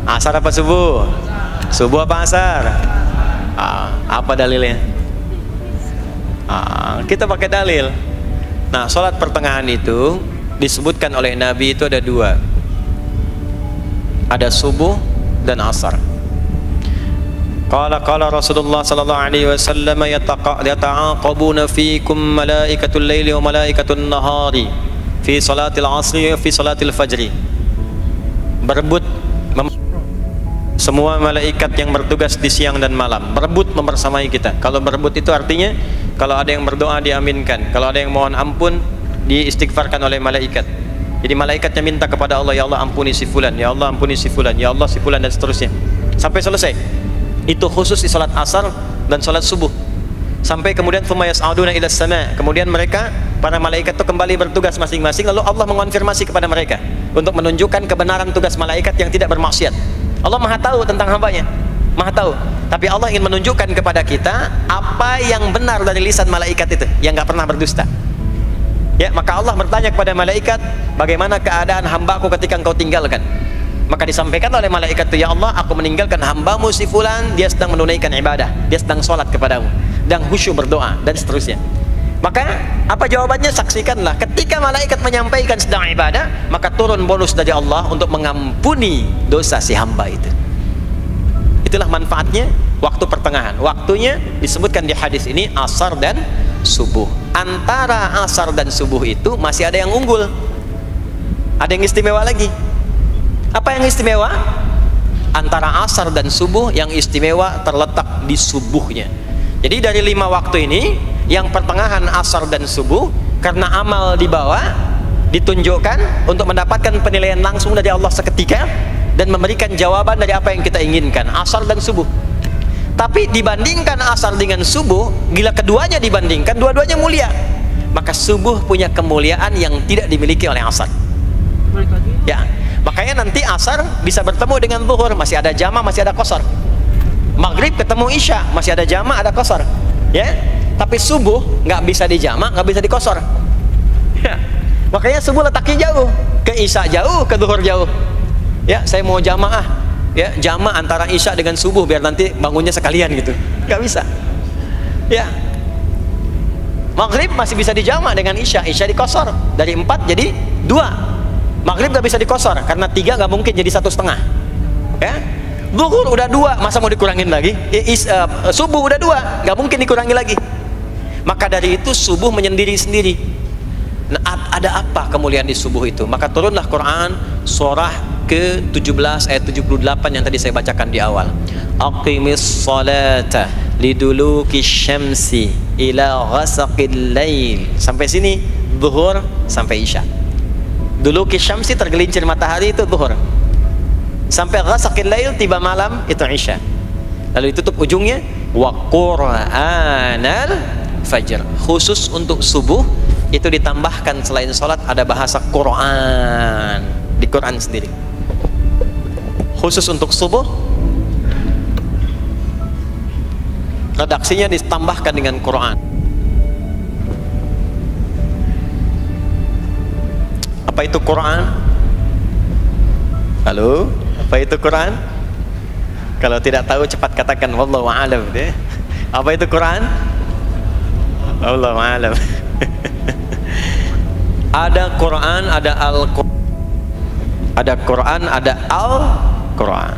Asar apa subuh? Subuh apa asar? Apa dalilnya? Kita pakai dalil. Nah, sholat pertengahan itu disebutkan oleh Nabi itu ada 2. Ada subuh dan asar. Qala Rasulullah sallallahu alaihi wasallam, yata'aqabuna fiikum malaikatul laili wa malaikatun nahari fi salatil asri wa fi salatil fajri. Berebut semua malaikat yang bertugas di siang dan malam, berebut membersamai kita. Kalau berebut itu artinya kalau ada yang berdoa diaminkan, kalau ada yang mohon ampun diistighfarkan oleh malaikat. Jadi malaikatnya minta kepada Allah, ya Allah ampuni si fulan, ya Allah ampuni si fulan, ya Allah si fulan, dan seterusnya sampai selesai. Itu khusus di salat asar dan salat subuh. Sampai kemudian thumma yas'aduna ila sama, kemudian mereka para malaikat itu kembali bertugas masing-masing, lalu Allah mengonfirmasi kepada mereka untuk menunjukkan kebenaran tugas malaikat yang tidak bermaksiat. Allah Maha tahu tentang hambanya, Maha tahu. Tapi Allah ingin menunjukkan kepada kita apa yang benar dari lisan malaikat itu yang nggak pernah berdusta. Ya, maka Allah bertanya kepada malaikat, bagaimana keadaan hambaku ketika engkau tinggalkan? Maka disampaikan oleh malaikat itu, ya Allah, aku meninggalkan hambamu si fulan, dia sedang menunaikan ibadah, dia sedang sholat kepadamu, dan khusyuk berdoa, dan seterusnya. Maka apa jawabannya? Saksikanlah, ketika malaikat menyampaikan sedang ibadah, maka turun bonus dari Allah untuk mengampuni dosa si hamba itu. Itulah manfaatnya waktu pertengahan. Waktunya disebutkan di hadis ini asar dan subuh. Antara asar dan subuh itu masih ada yang unggul, ada yang istimewa lagi. Apa yang istimewa? Antara asar dan subuh yang istimewa terletak di subuhnya. Jadi dari 5 waktu ini, yang pertengahan asar dan subuh, karena amal di bawah ditunjukkan untuk mendapatkan penilaian langsung dari Allah seketika dan memberikan jawaban dari apa yang kita inginkan, asar dan subuh. Tapi dibandingkan asar dengan subuh, bila keduanya dibandingkan, dua-duanya mulia. Maka subuh punya kemuliaan yang tidak dimiliki oleh asar. Ya, makanya nanti asar bisa bertemu dengan zuhur, masih ada jama, masih ada qasar. Maghrib ketemu isya, masih ada jama, ada qasar. Ya, tapi subuh nggak bisa di jama, nggak bisa di qasar. Ya, makanya subuh letaknya jauh, ke isya jauh, ke zuhur jauh. Ya, saya mau jamaah, ya jama antara isya dengan subuh biar nanti bangunnya sekalian gitu, nggak bisa. Ya, maghrib masih bisa dijama dengan isya, isya dikosor dari 4 jadi 2. Maghrib nggak bisa dikosor karena 3 nggak mungkin jadi 1,5. Ya, zuhur udah 2, masa mau dikurangin lagi? Subuh udah 2, nggak mungkin dikurangi lagi. Maka dari itu subuh menyendiri sendiri. Nah, ada apa kemuliaan di subuh itu? Maka turunlah Quran surah ke-17 ayat 78 yang tadi saya bacakan di awal. Aqimis salata liduluki syamsi ila ghasaqil lail. Sampai sini zuhur sampai isya. Duluki syamsi tergelincir matahari itu zuhur. Sampai ghasaqil lail tiba malam itu isya. Lalu ditutup ujungnya wa qur'anal fajr. Khusus untuk subuh itu ditambahkan selain sholat ada bahasa Quran di Quran sendiri. Khusus untuk subuh redaksinya ditambahkan dengan Quran. Apa itu Quran? Halo, apa itu Quran? Kalau tidak tahu cepat katakan wallahu a'lam. Apa itu Quran? Wallahu a'lam. Ada Quran, ada Al-Quran. Ada Quran, ada Al-Quran.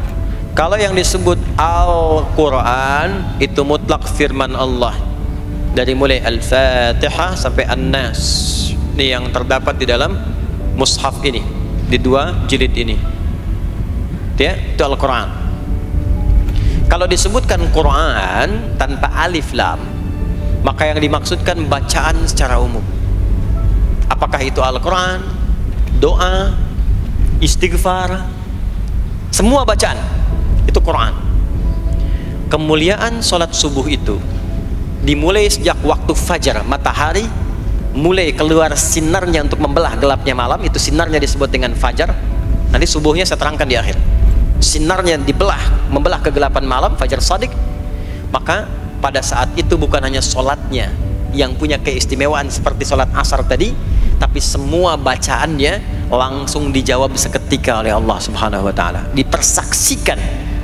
Kalau yang disebut Al-Quran itu mutlak firman Allah. Dari mulai Al-Fatihah sampai An-Nas. Ini yang terdapat di dalam mushaf ini, di 2 jilid ini. Ya, itu Al-Quran. Kalau disebutkan Quran tanpa alif lam, maka yang dimaksudkan bacaan secara umum. Apakah itu Al-Quran, doa, istighfar, semua bacaan itu Quran. Kemuliaan sholat subuh itu dimulai sejak waktu fajar, matahari mulai keluar sinarnya untuk membelah gelapnya malam, itu sinarnya disebut dengan fajar. Nanti subuhnya saya terangkan di akhir. Sinarnya membelah kegelapan malam, fajar shadiq. Maka pada saat itu bukan hanya sholatnya yang punya keistimewaan seperti sholat asar tadi, tapi semua bacaannya langsung dijawab seketika oleh Allah Subhanahu wa taala, dipersaksikan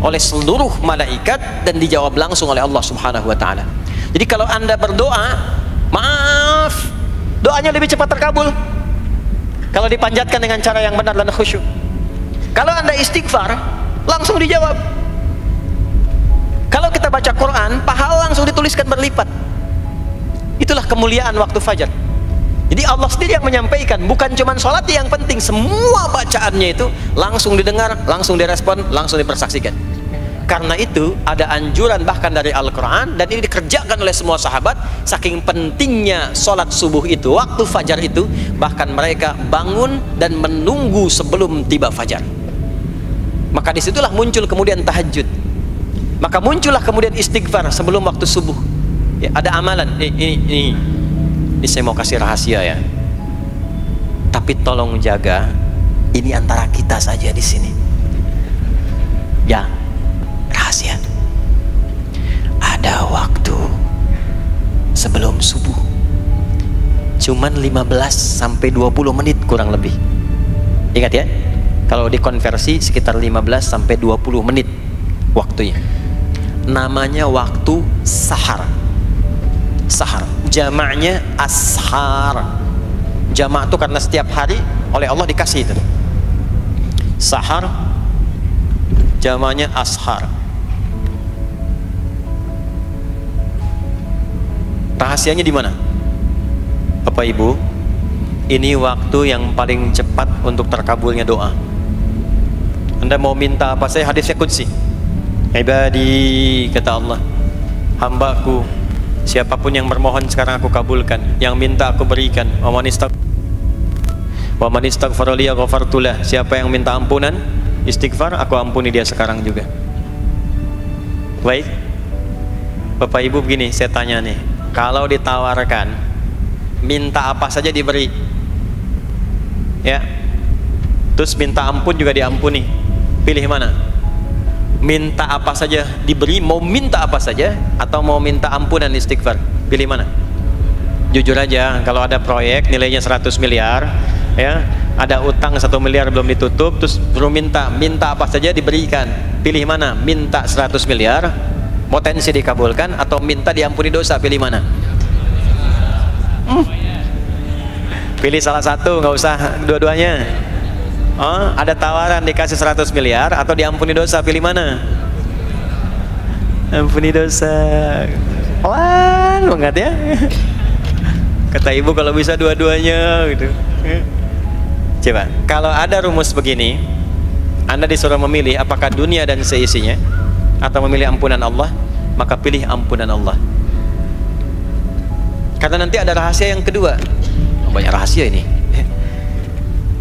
oleh seluruh malaikat dan dijawab langsung oleh Allah Subhanahu wa taala. Jadi kalau Anda berdoa, maaf, doanya lebih cepat terkabul kalau dipanjatkan dengan cara yang benar dan khusyuk. Kalau Anda istighfar, langsung dijawab. Kalau kita baca Quran, pahala langsung dituliskan berlipat. Itulah kemuliaan waktu fajar. Jadi Allah sendiri yang menyampaikan, bukan cuma sholat yang penting, semua bacaannya itu langsung didengar, langsung direspon, langsung dipersaksikan. Karena itu ada anjuran bahkan dari Al-Quran, dan ini dikerjakan oleh semua sahabat. Saking pentingnya sholat subuh itu, waktu fajar itu, bahkan mereka bangun dan menunggu sebelum tiba fajar. Maka disitulah muncul kemudian tahajud. Maka muncullah kemudian istighfar sebelum waktu subuh. Ya, ada amalan. Ini saya mau kasih rahasia ya. Tapi tolong jaga, ini antara kita saja di sini. Ya, rahasia. Ada waktu sebelum subuh. Cuman 15 sampai 20 menit kurang lebih. Ingat ya, kalau dikonversi sekitar 15 sampai 20 menit waktunya. Namanya waktu sahar. Sahar, jamaknya ashar. Jamak itu karena setiap hari oleh Allah dikasih itu. Sahar, jamaknya ashar. Rahasianya di mana? Bapak Ibu, ini waktu yang paling cepat untuk terkabulnya doa. Anda mau minta apa saja, hadisnya qudsi. Ibadi, kata Allah, hambaku, siapapun yang bermohon sekarang aku kabulkan, yang minta aku berikan. Wa man istaghfara li ghafartu lah. Siapa yang minta ampunan, istighfar, aku ampuni dia sekarang juga. Baik, Bapak Ibu, begini saya tanya nih, kalau ditawarkan minta apa saja diberi, ya, terus minta ampun juga diampuni, pilih mana? Minta apa saja diberi, mau minta apa saja, atau mau minta ampunan istighfar, pilih mana? Jujur aja, kalau ada proyek nilainya 100 miliar, ya, Ada utang 1 miliar belum ditutup, terus perlu minta apa saja diberikan. Pilih mana? Minta 100 miliar, potensi dikabulkan, atau minta diampuni dosa, pilih mana? Pilih salah satu, nggak usah dua-duanya. Oh, ada tawaran dikasih 100 miliar atau diampuni dosa, pilih mana? Ampuni dosa. Wah, banget ya. Kata ibu kalau bisa dua-duanya gitu. Coba, kalau ada rumus begini, Anda disuruh memilih apakah dunia dan seisinya atau memilih ampunan Allah, maka pilih ampunan Allah. Karena nanti ada rahasia yang kedua. Oh, banyak rahasia ini.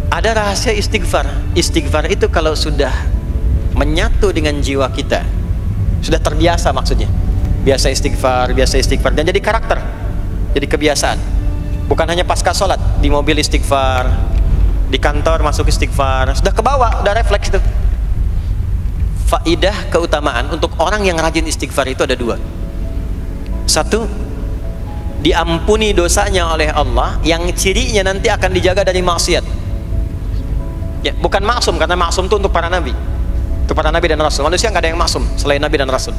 Ada rahasia istighfar. Istighfar itu kalau sudah menyatu dengan jiwa kita, sudah terbiasa, maksudnya biasa istighfar, dan jadi karakter, jadi kebiasaan. Bukan hanya pasca sholat, di mobil istighfar, di kantor masuk istighfar, sudah kebawa, udah refleks itu. Faidah keutamaan untuk orang yang rajin istighfar itu ada 2. 1, diampuni dosanya oleh Allah, yang cirinya nanti akan dijaga dari maksiat. Ya, bukan maksum, karena maksum itu untuk para nabi, untuk para nabi dan rasul. Manusia nggak ada yang maksum selain nabi dan rasul.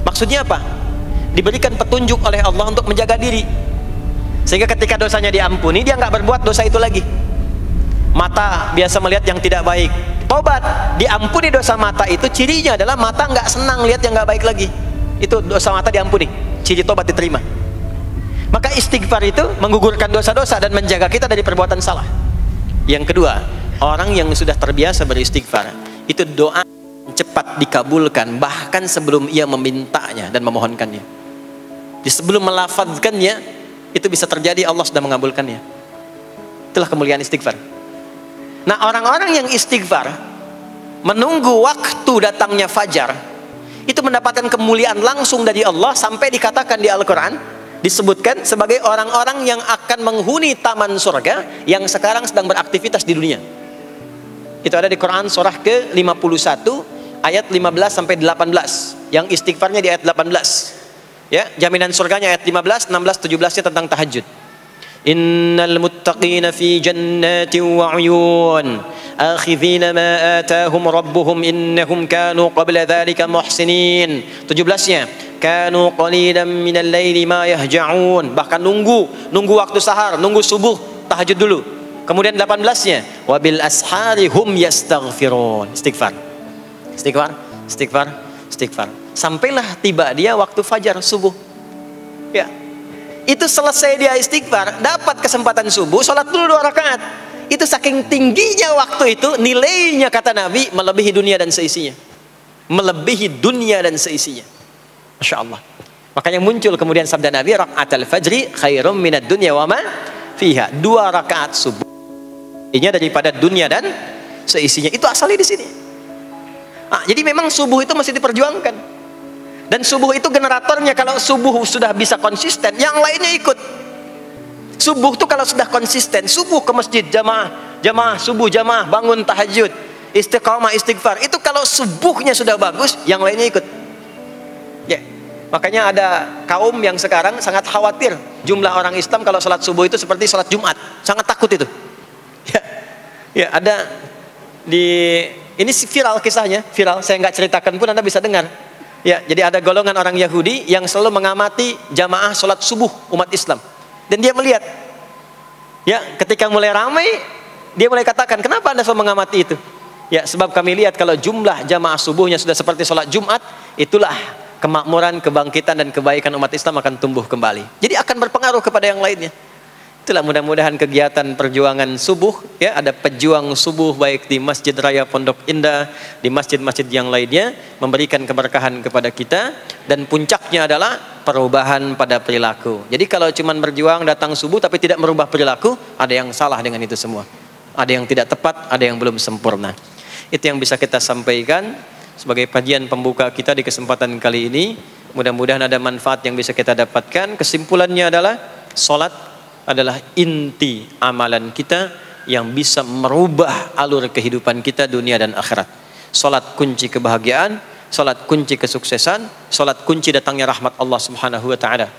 Maksudnya apa? Diberikan petunjuk oleh Allah untuk menjaga diri, sehingga ketika dosanya diampuni, dia nggak berbuat dosa itu lagi. Mata biasa melihat yang tidak baik, tobat, diampuni dosa mata itu, cirinya adalah mata nggak senang lihat yang nggak baik lagi. Itu dosa mata diampuni, ciri tobat diterima. Maka istighfar itu menggugurkan dosa-dosa dan menjaga kita dari perbuatan salah. Yang kedua, orang yang sudah terbiasa beristighfar, itu doa cepat dikabulkan, bahkan sebelum ia memintanya dan memohonkannya. Jadi sebelum melafazkannya, itu bisa terjadi Allah sudah mengabulkannya. Itulah kemuliaan istighfar. Nah, orang-orang yang istighfar menunggu waktu datangnya fajar, itu mendapatkan kemuliaan langsung dari Allah, sampai dikatakan di Al-Quran, disebutkan sebagai orang-orang yang akan menghuni taman surga yang sekarang sedang beraktivitas di dunia. Itu ada di Quran surah ke-51 ayat 15 sampai 18, yang istighfarnya di ayat 18. Ya, jaminan surganya ayat 15, 16, 17-nya tentang tahajud. Innal muttaqina fi jannatin wa 'uyun akhidhina ma atahum rabbuhum innahum kanu qabla dhalika muhsinin. 17-nya kanu qalilan minal laili ma yahja'un, bahkan nunggu waktu sahar, nunggu subuh, tahajud dulu. Kemudian 18-nya wabil ashari hum yastaghfirun. Istighfar. Sampailah tiba dia waktu fajar subuh. Ya. Itu selesai dia istighfar, dapat kesempatan subuh, sholat dulu 2 rakaat. Itu saking tingginya waktu itu, nilainya kata Nabi melebihi dunia dan seisinya. Melebihi dunia dan seisinya. Masya Allah. Makanya muncul kemudian sabda Nabi, raka'atul fajri khairum minad dunya wa ma fiha. 2 rakaat subuh ini daripada dunia dan seisinya. Itu asalnya di sini. Jadi memang subuh itu masih diperjuangkan. Dan subuh itu generatornya, kalau subuh sudah bisa konsisten, yang lainnya ikut. Subuh itu kalau sudah konsisten, subuh ke masjid jamaah, subuh jamaah, bangun tahajud, istiqamah, istighfar. Itu kalau subuhnya sudah bagus, yang lainnya ikut. Ya. Makanya ada kaum yang sekarang sangat khawatir jumlah orang Islam kalau sholat subuh itu seperti sholat Jumat, sangat takut itu. Ya, ada ini viral kisahnya, viral. Saya nggak ceritakan pun Anda bisa dengar. Ya, jadi ada golongan orang Yahudi yang selalu mengamati jamaah sholat subuh umat Islam, dan dia melihat, ya, ketika mulai ramai, dia mulai katakan, kenapa Anda selalu mengamati itu? Ya, sebab kami lihat kalau jumlah jamaah subuhnya sudah seperti sholat Jumat, itulah kemakmuran, kebangkitan dan kebaikan umat Islam akan tumbuh kembali. Jadi akan berpengaruh kepada yang lainnya. Itulah mudah-mudahan kegiatan perjuangan subuh, ya, ada pejuang subuh baik di Masjid Raya Pondok Indah, di masjid-masjid yang lainnya, memberikan keberkahan kepada kita, dan puncaknya adalah perubahan pada perilaku. Jadi kalau cuma berjuang datang subuh tapi tidak merubah perilaku, ada yang salah dengan itu semua. Ada yang tidak tepat, ada yang belum sempurna. Itu yang bisa kita sampaikan sebagai kajian pembuka kita di kesempatan kali ini. Mudah-mudahan ada manfaat yang bisa kita dapatkan. Kesimpulannya adalah salat adalah inti amalan kita yang bisa merubah alur kehidupan kita dunia dan akhirat. Salat kunci kebahagiaan, salat kunci kesuksesan, salat kunci datangnya rahmat Allah Subhanahu wa taala.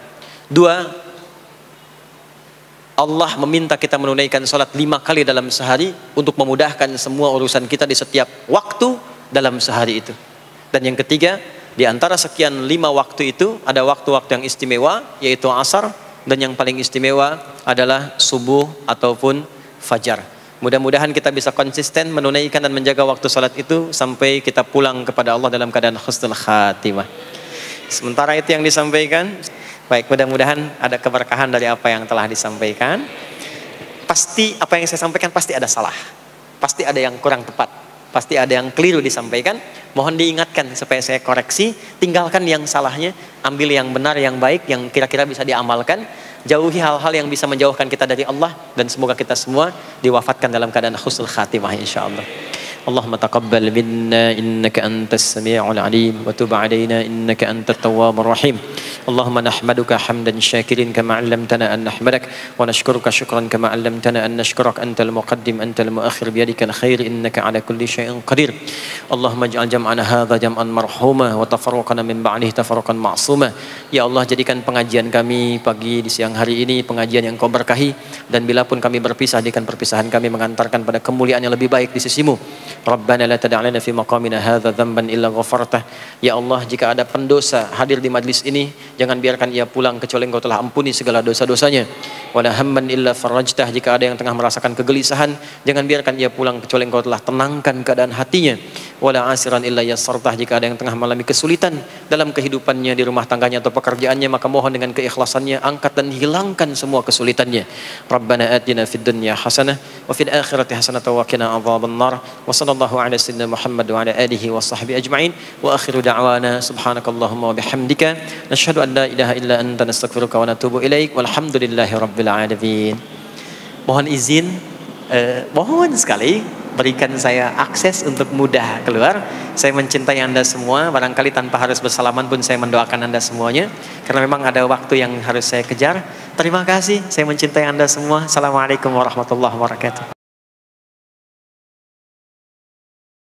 2, Allah meminta kita menunaikan salat 5 kali dalam sehari untuk memudahkan semua urusan kita di setiap waktu dalam sehari itu. Dan yang ketiga, di antara sekian 5 waktu itu ada waktu-waktu yang istimewa, yaitu asar, dan yang paling istimewa adalah subuh ataupun fajar. Mudah-mudahan kita bisa konsisten menunaikan dan menjaga waktu salat itu sampai kita pulang kepada Allah dalam keadaan husnul khatimah. Sementara itu yang disampaikan. Baik, mudah-mudahan ada keberkahan dari apa yang telah disampaikan. Pasti apa yang saya sampaikan pasti ada salah. Pasti ada yang kurang tepat. Pasti ada yang keliru disampaikan. Mohon diingatkan supaya saya koreksi. Tinggalkan yang salahnya. Ambil yang benar, yang baik, yang kira-kira bisa diamalkan. Jauhi hal-hal yang bisa menjauhkan kita dari Allah. Dan semoga kita semua diwafatkan dalam keadaan husnul khatimah insyaAllah. Allahumma taqabbal minna innaka antas sami'ul alim wa tub 'alaina innaka antat tawwabur rahim. Allahumma nahmaduka hamdan syakirin kama 'allamtana an nahmadak wa nashkuruka syukran kama 'allamtana an nashkurak antal muqaddim antal muakhir biyadikal khair innaka 'ala kulli syai'in qadir. Allahumma ij'al jam'ana hadza jam'an marhuma wa tafarruqana min ba'dihi tafarruqan ma'suma. Ya Allah, jadikan pengajian kami pagi di siang hari ini pengajian yang Kau berkahi, dan bila pun kami berpisah, jadikan perpisahan kami mengantarkan pada kemuliaan yang lebih baik di sisimu. Rabbana la tada' lana fi maqamina hadza dhanban illa ghafartah. Ya Allah, jika ada pendosa hadir di majlis ini, jangan biarkan ia pulang kecuali Engkau telah ampuni segala dosa-dosanya. Wala hamman illa farajtah. Jika ada yang tengah merasakan kegelisahan, jangan biarkan ia pulang kecuali Engkau telah tenangkan keadaan hatinya. Wala asiran illa yassartah. Jika ada yang tengah mengalami kesulitan dalam kehidupannya, di rumah tangganya atau pekerjaannya, maka mohon dengan keikhlasannya angkat dan hilangkan semua kesulitannya. Rabbana atina fid dunya hasanah wa fil akhirati hasanah wa qina adzabannar. Wa sallallahu ala sayyidina Muhammad wa ala alihi wa sahbihi ajma'in. Wa akhiru da'wana subhanakallahumma wa bihamdika nashhadu an la ilaha illa anta nastaghfiruka wa natubu ilaik. Walhamdulillahi rabbil alamin. Mohon izin, mohon sekali berikan saya akses untuk mudah keluar. Saya mencintai Anda semua, barangkali tanpa harus bersalaman pun saya mendoakan Anda semuanya, karena memang ada waktu yang harus saya kejar. Terima kasih, saya mencintai Anda semua. Assalamualaikum warahmatullahi wabarakatuh.